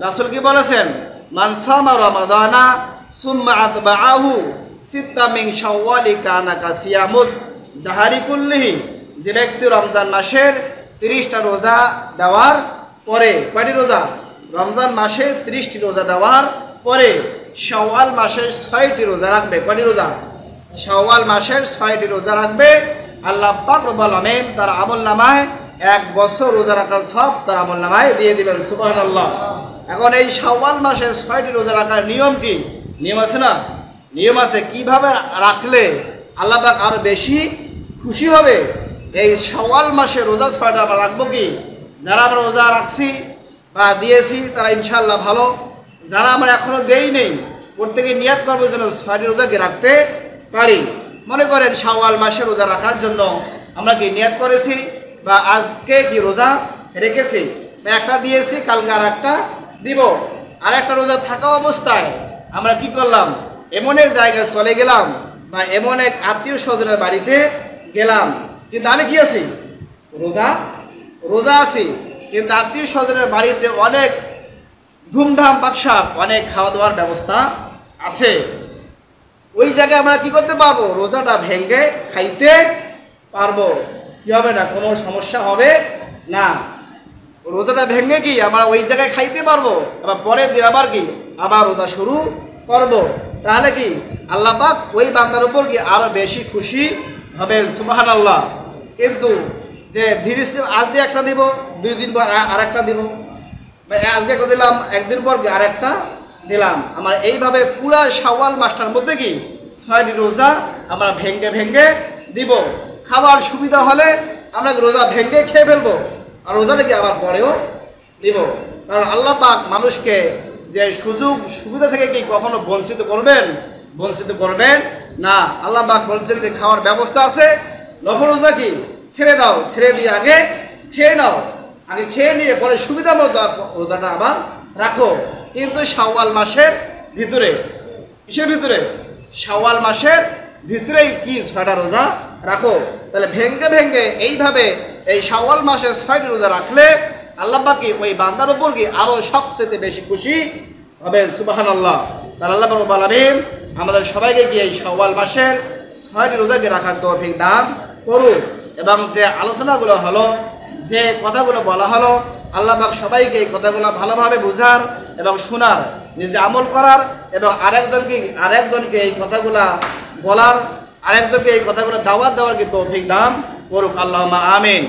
রাসূল কি বলেছেন, মান সামা রমাদানা সুম্মা আতবাআহু সিত্তা মিন শাওয়ালি কানা কাসিয়ামুদ দাহারি কুল্লিহি। যে ব্যক্তি রমজান মাসের 30টা রোজা দেওয়ার পরে, কয়টি রোজা? রমজান মাসে 30টি রোজা দেওয়ার পরে শাওয়াল মাসের 6টি রোজা রাখবে। কয়টি রোজা? শাওয়াল মাসের 6টি রোজা রাখবে। আল্লাহ পাক রব্বুল আলামিন তার আমলনামায় 1 বছর রোজা রাখার সব তার আমলনামায় দিয়ে দিবেন। সুবহানাল্লাহ। এখন এই শাওয়াল মাসে 6টি রোজা রাখার নিয়ম কি? নিয়ম আছে না? নিয়ম আছে। কিভাবে রাখলে আল্লাহ পাক আরো বেশি খুশি হবে? এই শাওয়াল মাসে রোজা 6টা আমরা রাখবো কি? যারা আমরা রোজা রাখছি বা দিয়েছি তারা ইনশাআল্লাহ ভালো, যারা আমরা এখনো দেই নেই প্রত্যেকে নিয়ত করবো যেন 6টি রোজাকে রাখতে পারি। মনে করেন শাওয়াল মাসে রোজা রাখার জন্য আমরা কি নিয়ত করেছি বা আজকে কি রোজা রেখেছি, বা একটা দিয়েছি কালকে আর একটা দিব, আর একটা রোজা থাকা অবস্থায় আমরা কি করলাম, এমন এক জায়গায় চলে গেলাম বা এমন এক আত্মীয় স্বজনের বাড়িতে গেলাম, কিন্তু আমি কি আছি? রোজা আছি, কিন্তু আত্মীয় স্বজনের বাড়িতে অনেক ধুমধাম পাকশাক, অনেক খাওয়া দাওয়ার ব্যবস্থা আছে। ওই জায়গায় আমরা কি করতে পারবো? রোজাটা ভেঙে খাইতে পারবো। কি হবে না? কোনো সমস্যা হবে না। রোজাটা ভেঙে কি আমরা ওই জায়গায় খাইতে পারবো, আবার পরের দিন আবার কি আবার রোজা শুরু করব। তাহলে কি আল্লাহ পাক ওই বান্দার উপর কি আরো বেশি খুশি হবেন। সুবহানাল্লাহ। কিন্তু যে ধীরে স্থির আজকে একটা দিব, 2 দিন পর আর একটা দিব, আজকে একটা দিলাম, একদিন পর আর একটা দিলাম, আমার এইভাবে পুরা শাওয়াল মাসটার মধ্যে কি 6টি রোজা আমরা ভেঙ্গে ভেঙ্গে দিব। খাবার সুবিধা হলে আমরা রোজা ভেঙ্গে খেয়ে ফেলবো, আর রোজাটা কি আবার পরেও দিব। কারণ আল্লাহ পাক মানুষকে যে সুযোগ সুবিধা থেকে কি কখনো বঞ্চিত করবেন না। আল্লাহ পাক বলছেন যে খাওয়ার ব্যবস্থা আছে, নফল রোজা কি ছেড়ে দাও, ছেড়ে দিয়ে আগে খেয়ে নাও, আগে খেয়ে নিয়ে পরে সুবিধা মতো রোজাটা আবার রাখো। কিন্তু শাওয়াল মাসের ভিতরে, কিসের ভিতরে? শাওয়াল মাসের ভিতরেই কি 6টা রোজা রাখো। তাহলে ভেঙ্গে ভেঙ্গে এইভাবে এই শাওয়াল মাসে 6টি রোজা রাখলে আল্লাহ পাক কি ওই বান্দার উপর কি আরো সবচেয়ে বেশি খুশি হবেন। সুবহানাল্লাহ। তাহলে আল্লাহ রাব্বুল আলামিন আমাদের সবাইকে কি এই শাওয়াল মাসের 6টি রোজাকে রাখার তৌফিক দান করুন। এবং যে আলোচনাগুলো হলো, যে কথাগুলো বলা হলো, আল্লাহ পাক সবাইকে এই কথাগুলো ভালোভাবে বোঝার এবং শোনার, নিজে আমল করার এবং আরেকজনকে এই কথাগুলা বলার, আরেকজনকে এই কথাগুলো দাওয়াত দেওয়ার কি তৌফিক দান করুক। আল্লাহুম্মা আমিন।